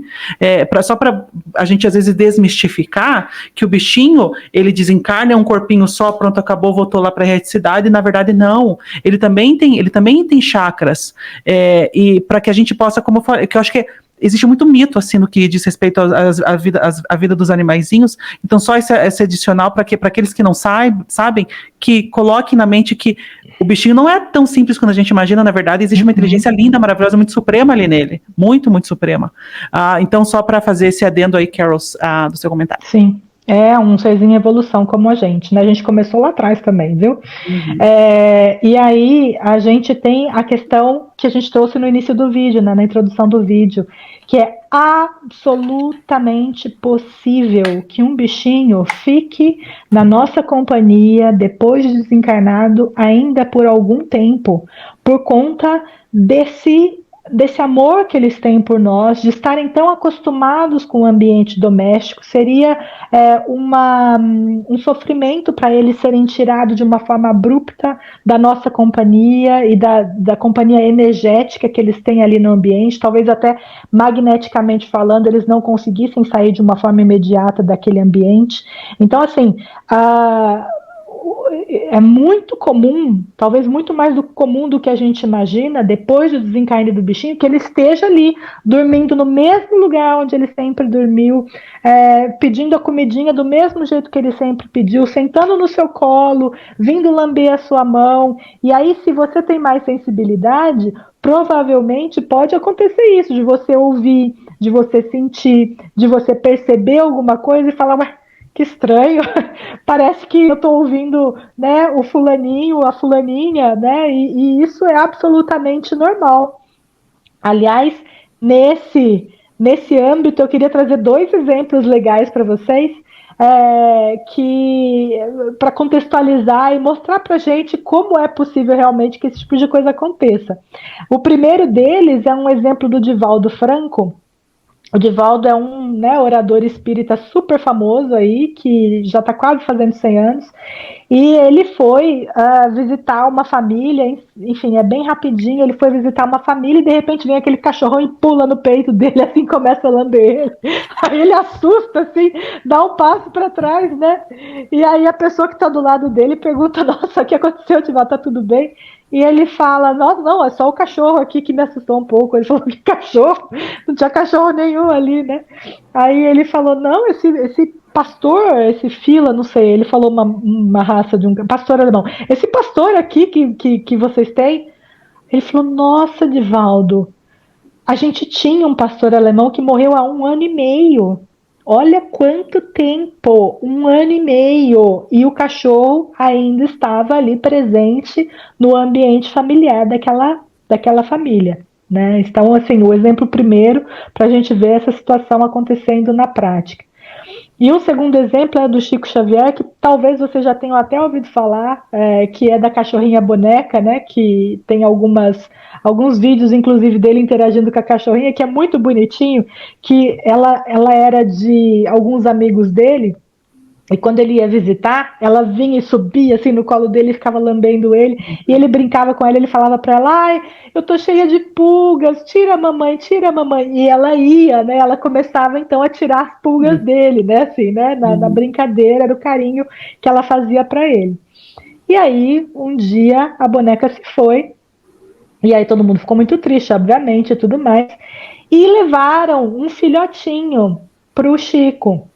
Só para a gente, às vezes, desmistificar que o bichinho, ele desencarna, é um corpinho só, pronto, acabou, voltou lá para a erraticidade. Na verdade, não. Ele também tem chakras. E para que a gente possa, como eu falei, que eu acho que existe muito mito, assim, no que diz respeito à vida dos animaizinhos. Então, só esse adicional para aqueles que não sabem, que coloquem na mente que o bichinho não é tão simples quanto a gente imagina. Na verdade, existe uma inteligência linda, maravilhosa, muito suprema ali nele. Muito, muito suprema. Então, só para fazer esse adendo aí, Carol, do seu comentário. Sim. É um serzinho em evolução como a gente, né? A gente começou lá atrás também, viu? Uhum. E aí a gente tem a questão que a gente trouxe no início do vídeo, né? Na introdução do vídeo, que é absolutamente possível que um bichinho fique na nossa companhia depois de desencarnado ainda por algum tempo, por conta desse desse amor que eles têm por nós, de estarem tão acostumados com o ambiente doméstico, seria um sofrimento para eles serem tirados de uma forma abrupta da nossa companhia e da companhia energética que eles têm ali no ambiente, talvez até magneticamente falando, eles não conseguissem sair de uma forma imediata daquele ambiente. Então, assim, é muito comum, talvez muito mais comum do que a gente imagina, depois do desencarne do bichinho, que ele esteja ali, dormindo no mesmo lugar onde ele sempre dormiu, pedindo a comidinha do mesmo jeito que ele sempre pediu, sentando no seu colo, vindo lamber a sua mão. E aí, se você tem mais sensibilidade, provavelmente pode acontecer isso, de você ouvir, de você sentir, de você perceber alguma coisa e falar, ué, que estranho, parece que eu estou ouvindo, né, o fulaninho, a fulaninha, né, e isso é absolutamente normal. Aliás, nesse âmbito, eu queria trazer 2 exemplos legais para vocês, que para contextualizar e mostrar para a gente como é possível realmente que esse tipo de coisa aconteça. O primeiro deles é um exemplo do Divaldo Franco. O Divaldo é um, né, orador espírita super famoso aí, que já está quase fazendo 100 anos, e ele foi visitar uma família, enfim, é bem rapidinho, ele foi visitar uma família e de repente vem aquele cachorrão e pula no peito dele, assim, começa a lamber ele. Aí ele assusta, assim, dá um passo para trás, né? E aí a pessoa que está do lado dele pergunta, nossa, o que aconteceu, Divaldo, tá tudo bem? E ele fala, nossa, não, é só o cachorro aqui que me assustou um pouco. Ele falou, que cachorro? Não tinha cachorro nenhum ali, né? Aí ele falou, não, esse pastor, esse fila, não sei, ele falou uma raça de um pastor alemão. Esse pastor aqui que vocês têm, ele falou, nossa, Divaldo, a gente tinha um pastor alemão que morreu há 1 ano e meio. Olha quanto tempo, 1 ano e meio, e o cachorro ainda estava ali presente no ambiente familiar daquela família, né? Então, assim, o exemplo primeiro para a gente ver essa situação acontecendo na prática. E um segundo exemplo é do Chico Xavier, que talvez você já tenha até ouvido falar, que é da cachorrinha boneca, né? Que tem alguns vídeos, inclusive, dele interagindo com a cachorrinha, que é muito bonitinho, que ela era de alguns amigos dele, e quando ele ia visitar, ela vinha e subia assim no colo dele e ficava lambendo ele. E ele brincava com ela, ele falava para ela, ai, eu tô cheia de pulgas, tira a mamãe, tira a mamãe. E ela ia, né? Ela começava então a tirar as pulgas dele, né? Assim, né? Na brincadeira, era o carinho que ela fazia para ele. E aí, um dia, a boneca se foi. E aí todo mundo ficou muito triste, obviamente, e tudo mais. E levaram um filhotinho pro Chico.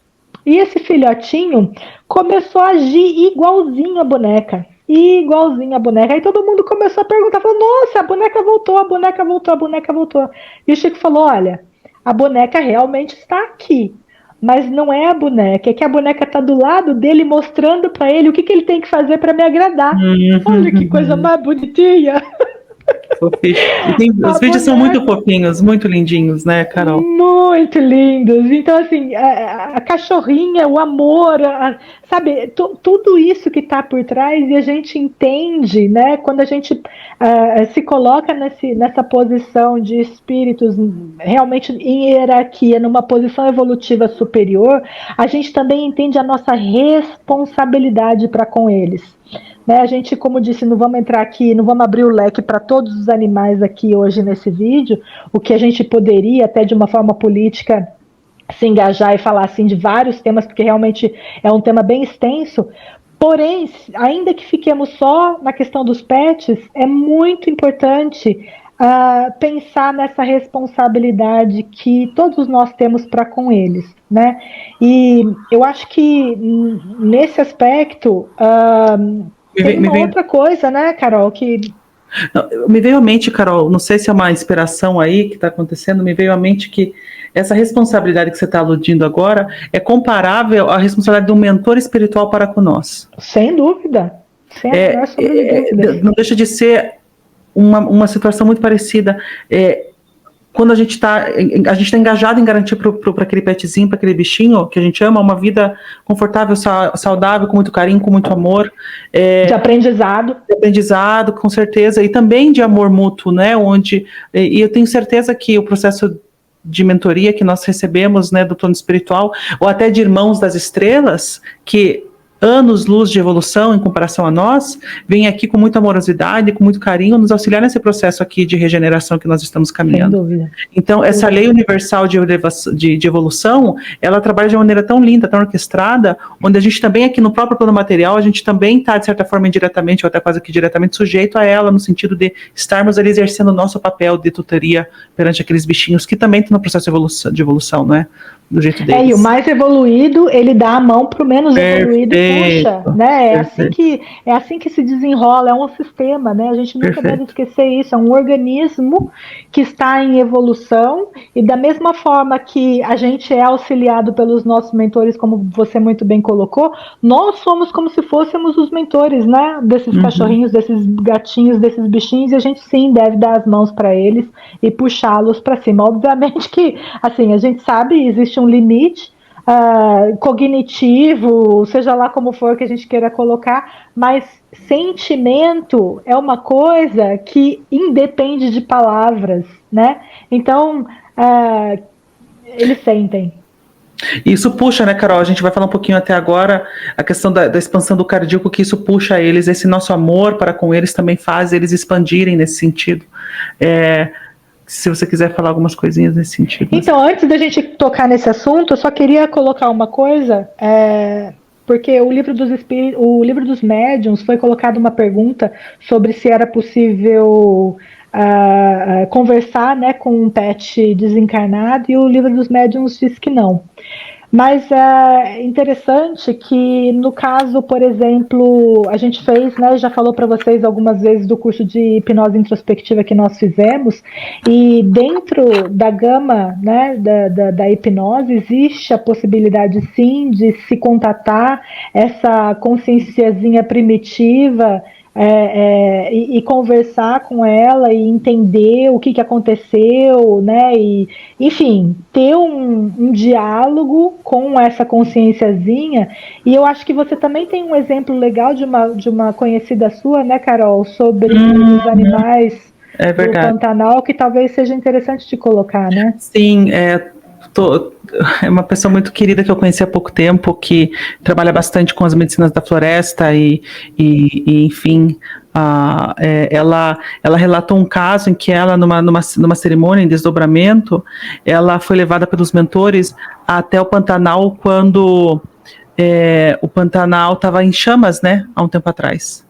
E esse filhotinho começou a agir igualzinho a boneca. Igualzinho a boneca. Aí todo mundo começou a perguntar, falou, nossa, a boneca voltou, a boneca voltou, a boneca voltou. E o Chico falou, olha, a boneca realmente está aqui. Mas não é a boneca, é que a boneca está do lado dele mostrando para ele o que ele tem que fazer para me agradar. Olha que coisa mais bonitinha. Os vídeos são muito fofinhos, muito lindinhos, né, Carol? Muito lindos. Então, assim, a cachorrinha, o amor, sabe, tudo isso que está por trás, e a gente entende, né, quando a gente se coloca nessa posição de espíritos realmente em hierarquia, numa posição evolutiva superior, a gente também entende a nossa responsabilidade para com eles. Né, a gente, como disse, não vamos entrar aqui, não vamos abrir o leque para todos os animais aqui hoje nesse vídeo, o que a gente poderia, até de uma forma política, se engajar e falar assim de vários temas, porque realmente é um tema bem extenso. Porém, ainda que fiquemos só na questão dos pets, é muito importante pensar nessa responsabilidade que todos nós temos para com eles, né? E eu acho que nesse aspecto tem uma outra coisa, né, Carol, que... Não, me veio à mente, Carol, não sei se é uma inspiração aí que está acontecendo, me veio à mente que essa responsabilidade que você está aludindo agora é comparável à responsabilidade de um mentor espiritual para com nós. Sem dúvida. Sem a menor sombra de dúvida. Não deixa de ser uma situação muito parecida. quando a gente está engajado em garantir para aquele petzinho, para aquele bichinho que a gente ama, uma vida confortável, saudável, com muito carinho, com muito amor. De aprendizado. De aprendizado, com certeza, e também de amor mútuo, né? E eu tenho certeza que o processo de mentoria que nós recebemos, né, do plano espiritual, ou até de Irmãos das Estrelas, que anos-luz de evolução em comparação a nós, vem aqui com muita amorosidade, com muito carinho, nos auxiliar nesse processo aqui de regeneração que nós estamos caminhando. Sem dúvida. Então, essa lei universal de evolução, ela trabalha de uma maneira tão linda, tão orquestrada, onde a gente também, aqui no próprio plano material, a gente também está, de certa forma, indiretamente, ou até quase que diretamente, sujeito a ela, no sentido de estarmos ali exercendo o nosso papel de tutoria perante aqueles bichinhos que também estão no processo de evolução, não é? Do jeito deles. E o mais evoluído, ele dá a mão para o menos evoluído e puxa, né? É assim que se desenrola, é um sistema, né? A gente nunca deve esquecer isso, é um organismo que está em evolução, e da mesma forma que a gente é auxiliado pelos nossos mentores, como você muito bem colocou, nós somos como se fôssemos os mentores, né? Desses cachorrinhos, desses gatinhos, desses bichinhos, e a gente sim deve dar as mãos para eles e puxá-los para cima. Obviamente que, assim, a gente sabe, existe um limite cognitivo, seja lá como for que a gente queira colocar, mas sentimento é uma coisa que independe de palavras, né? Então, eles sentem. Isso puxa, né, Carol? A gente vai falar um pouquinho até agora a questão da expansão do cardíaco, que isso puxa eles, esse nosso amor para com eles também faz eles expandirem nesse sentido. Se você quiser falar algumas coisinhas nesse sentido. Então, antes da gente tocar nesse assunto, eu só queria colocar uma coisa, porque o livro dos médiuns foi colocado uma pergunta sobre se era possível conversar, né, com um pet desencarnado, e o livro dos médiuns diz que não. Mas é interessante que, no caso, por exemplo, a gente fez, né, já falou para vocês algumas vezes do curso de hipnose introspectiva que nós fizemos, e dentro da gama, né, da hipnose existe a possibilidade, sim, de se contatar essa conscienciazinha primitiva, e conversar com ela e entender o que aconteceu, né? E, enfim, ter um diálogo com essa consciênciazinha. E eu acho que você também tem um exemplo legal de uma conhecida sua, né, Carol, sobre os animais do Pantanal, que talvez seja interessante de colocar, né? Sim, é uma pessoa muito querida que eu conheci há pouco tempo, que trabalha bastante com as medicinas da floresta e enfim, ela relatou um caso em que ela, numa cerimônia em desdobramento, ela foi levada pelos mentores até o Pantanal quando o Pantanal estava em chamas, né, há um tempo atrás.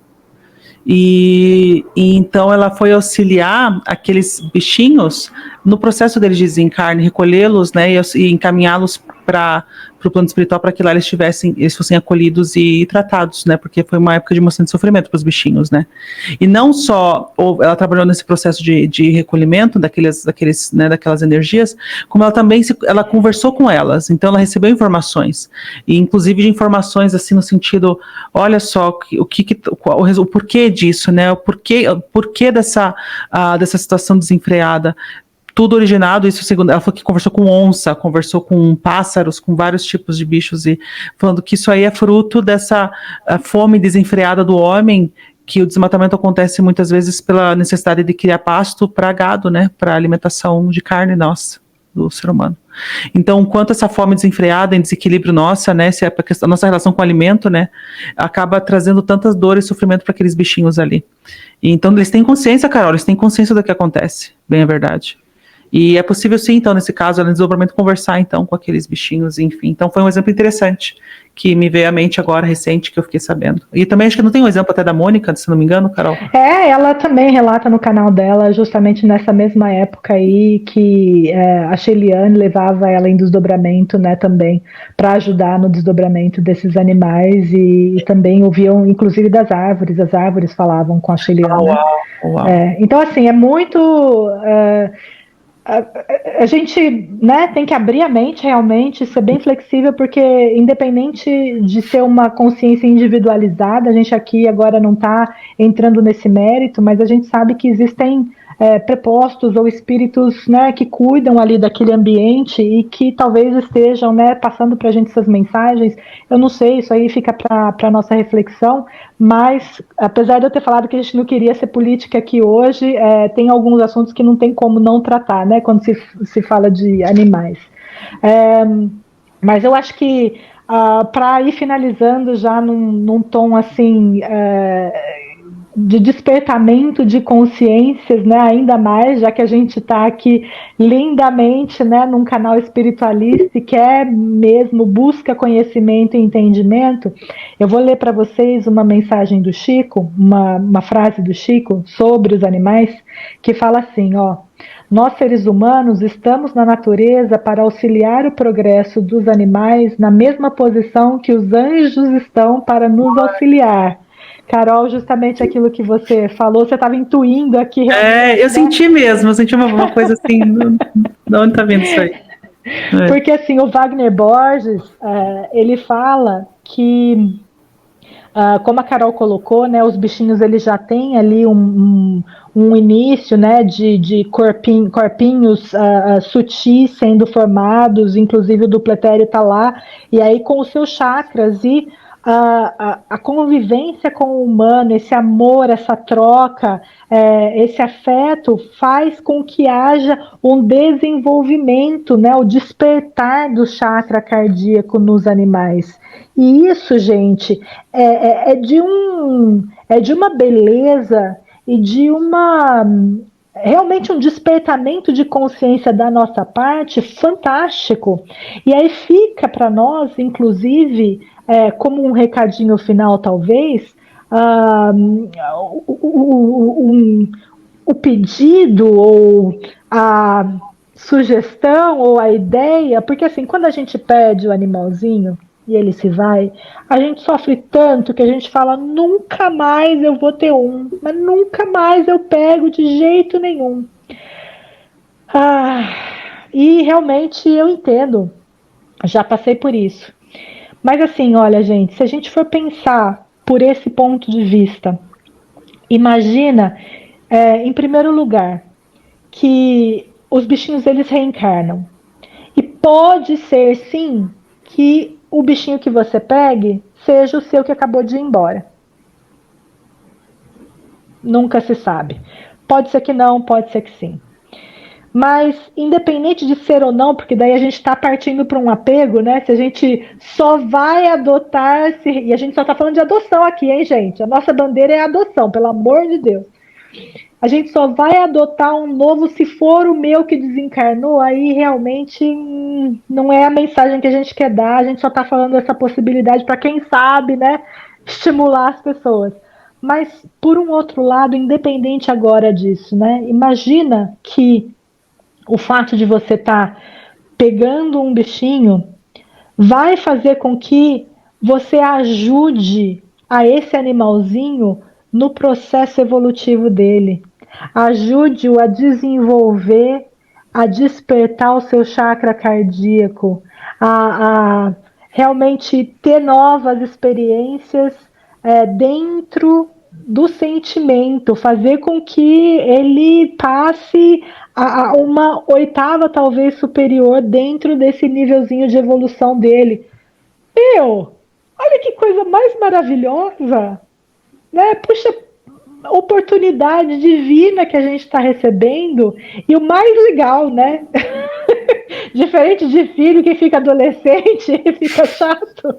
E então ela foi auxiliar aqueles bichinhos no processo deles de desencarne, recolhê-los, né, e encaminhá-los para o plano espiritual, para que lá eles fossem acolhidos e tratados, né, porque foi uma época de bastante sofrimento para os bichinhos, né. E não só ela trabalhou nesse processo de recolhimento daquelas energias, como ela também ela conversou com elas, então ela recebeu informações, e inclusive de informações assim no sentido, olha só o porquê disso, né, o porquê dessa situação desenfreada. Tudo originado, isso segundo ela falou, que conversou com onça, conversou com pássaros, com vários tipos de bichos, e falando que isso aí é fruto dessa fome desenfreada do homem, que o desmatamento acontece muitas vezes pela necessidade de criar pasto para gado, né, para alimentação de carne nossa, do ser humano. Então, quanto essa fome desenfreada, em desequilíbrio nossa, né, se a nossa relação com o alimento, né, acaba trazendo tantas dores e sofrimento para aqueles bichinhos ali. E, então, eles têm consciência, Carol, eles têm consciência do que acontece, bem a verdade. E é possível sim, então, nesse caso, no desdobramento, conversar, então, com aqueles bichinhos, enfim. Então, foi um exemplo interessante que me veio à mente agora, recente, que eu fiquei sabendo. E também acho que não tem um exemplo até da Mônica, se não me engano, Carol? Ela também relata no canal dela, justamente nessa mesma época aí, que a Sheliane levava ela em desdobramento, né, também, para ajudar no desdobramento desses animais, e também ouviam, inclusive, das árvores. As árvores falavam com a Sheliane. Uau. Então, assim, é muito... a gente, né, tem que abrir a mente realmente, ser bem flexível, porque independente de ser uma consciência individualizada, a gente aqui agora não está entrando nesse mérito, mas a gente sabe que existem prepostos ou espíritos, né, que cuidam ali daquele ambiente e que talvez estejam, né, passando para a gente essas mensagens. Eu não sei, isso aí fica para a nossa reflexão, mas apesar de eu ter falado que a gente não queria ser política aqui hoje, tem alguns assuntos que não tem como não tratar, né, quando se fala de animais. Mas eu acho que para ir finalizando já num tom assim de despertamento de consciências, né, ainda mais, já que a gente está aqui lindamente, né, num canal espiritualista e quer mesmo busca conhecimento e entendimento, eu vou ler para vocês uma mensagem do Chico, uma frase do Chico sobre os animais, que fala assim, ó: nós, seres humanos, estamos na natureza para auxiliar o progresso dos animais na mesma posição que os anjos estão para nos auxiliar. Carol, justamente aquilo que você falou, você estava intuindo aqui. Eu senti mesmo, eu senti uma coisa assim, de onde tá vindo isso aí? Porque assim, o Wagner Borges, ele fala que, como a Carol colocou, né, os bichinhos eles já têm ali um início, né, de corpinhos sutis sendo formados, inclusive o dupletério está lá, e aí com os seus chakras e a convivência com o humano, esse amor, essa troca, esse afeto faz com que haja um desenvolvimento, né, o despertar do chakra cardíaco nos animais. E isso, gente, é de uma beleza e de realmente um despertamento de consciência da nossa parte fantástico. E aí fica para nós, inclusive, como um recadinho final, talvez, o pedido ou a sugestão ou a ideia, porque assim, quando a gente pede o animalzinho e ele se vai, a gente sofre tanto que a gente fala, nunca mais eu vou ter um, mas nunca mais eu pego de jeito nenhum. E realmente eu entendo, já passei por isso. Mas assim, olha, gente, se a gente for pensar por esse ponto de vista, imagina, em primeiro lugar, que os bichinhos eles reencarnam. E pode ser, sim, que o bichinho que você pegue seja o seu que acabou de ir embora. Nunca se sabe. Pode ser que não, pode ser que sim. Mas, independente de ser ou não, porque daí a gente está partindo para um apego, né? Se a gente só vai adotar, e a gente só está falando de adoção aqui, hein, gente? A nossa bandeira é a adoção, pelo amor de Deus. A gente só vai adotar um novo se for o meu que desencarnou, aí realmente não é a mensagem que a gente quer dar, a gente só está falando dessa possibilidade para quem sabe, né? Estimular as pessoas. Mas, por um outro lado, independente agora disso, né? Imagina que o fato de você estar pegando um bichinho vai fazer com que você ajude a esse animalzinho no processo evolutivo dele. Ajude-o a desenvolver, a despertar o seu chakra cardíaco, a realmente ter novas experiências dentro do sentimento, fazer com que ele passe a uma oitava talvez superior dentro desse nívelzinho de evolução dele. Olha que coisa mais maravilhosa, né? Puxa, oportunidade divina que a gente está recebendo, e o mais legal, né? Diferente de filho que fica adolescente e fica chato.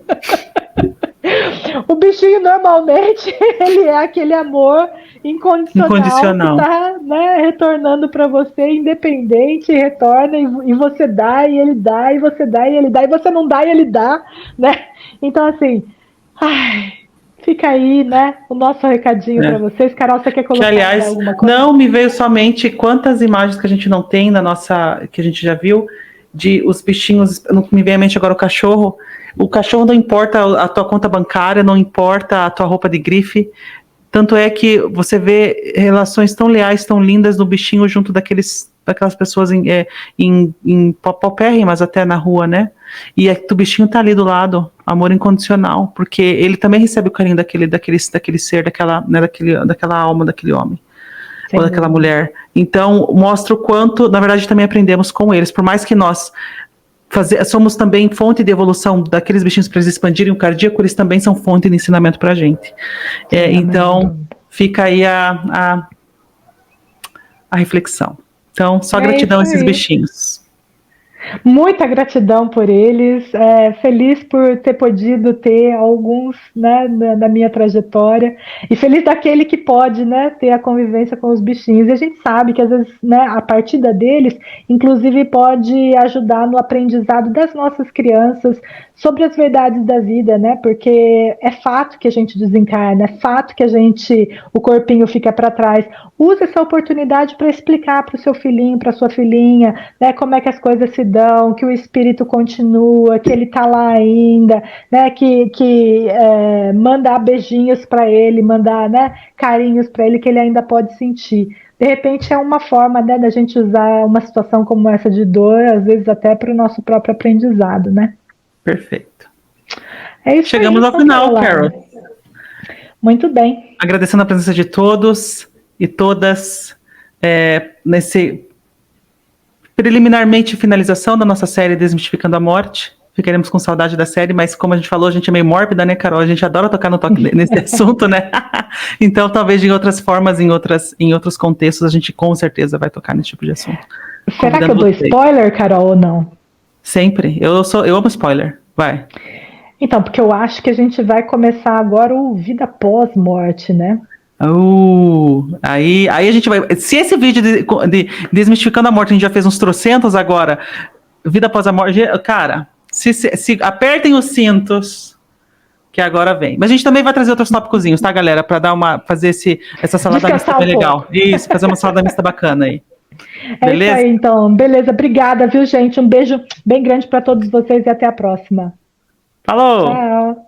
O bichinho normalmente ele é aquele amor incondicional. Que está, né, retornando para você, independente, retorna e você dá e ele dá e você dá e ele dá e você não dá e ele dá, né? Então assim, fica aí, né, o nosso recadinho para vocês. Carol, você quer colocar alguma coisa? Não, me veio somente quantas imagens que a gente não tem na nossa, que a gente já viu, de os bichinhos, não me vem à mente agora o cachorro não importa a tua conta bancária, não importa a tua roupa de grife, tanto é que você vê relações tão leais, tão lindas no bichinho junto daquelas pessoas em paupérrimas até na rua, né? E o bichinho tá ali do lado, amor incondicional, porque ele também recebe o carinho daquele ser, daquela alma, daquele homem. ou daquela mulher. Então, mostra o quanto, na verdade, também aprendemos com eles. Por mais que nós somos também fonte de evolução daqueles bichinhos para eles expandirem o cardíaco, eles também são fonte de ensinamento para a gente. Então, fica aí a reflexão. Então, só gratidão a esses bichinhos. Muita gratidão por eles, feliz por ter podido ter alguns, né, na minha trajetória, e feliz daquele que pode, né, ter a convivência com os bichinhos. E a gente sabe que às vezes, né, a partida deles, inclusive, pode ajudar no aprendizado das nossas crianças sobre as verdades da vida, né, porque é fato que a gente desencarna, é fato que o corpinho fica para trás. Use essa oportunidade para explicar para o seu filhinho, para a sua filhinha, né, como é que as coisas se dão, que o espírito continua, que ele está lá ainda, né, que mandar beijinhos para ele, mandar, né, carinhos para ele, que ele ainda pode sentir. De repente é uma forma, né, da gente usar uma situação como essa de dor, às vezes até para o nosso próprio aprendizado, né? Perfeito. É isso. Chegamos ao final, Carol. Muito bem. Agradecendo a presença de todos e todas nesse preliminarmente finalização da nossa série Desmistificando a Morte. Ficaremos com saudade da série, mas como a gente falou, a gente é meio mórbida, né, Carol? A gente adora tocar nesse assunto, né? Então, talvez de outras formas, em outros contextos, a gente com certeza vai tocar nesse tipo de assunto. Será que eu dou spoiler, Carol, ou não? Sempre. Eu amo spoiler. Vai. Então, porque eu acho que a gente vai começar agora o Vida Pós-Morte, né? Aí a gente vai. Se esse vídeo de Desmistificando a Morte a gente já fez uns trocentos agora, Vida Após a Morte, cara, se apertem os cintos, que agora vem. Mas a gente também vai trazer outros tópicozinhos, tá, galera? Pra fazer essa salada mista bem legal. Isso, fazer uma salada mista bacana aí. Beleza? É isso aí, então. Beleza, obrigada, viu, gente? Um beijo bem grande pra todos vocês e até a próxima. Falou! Tchau!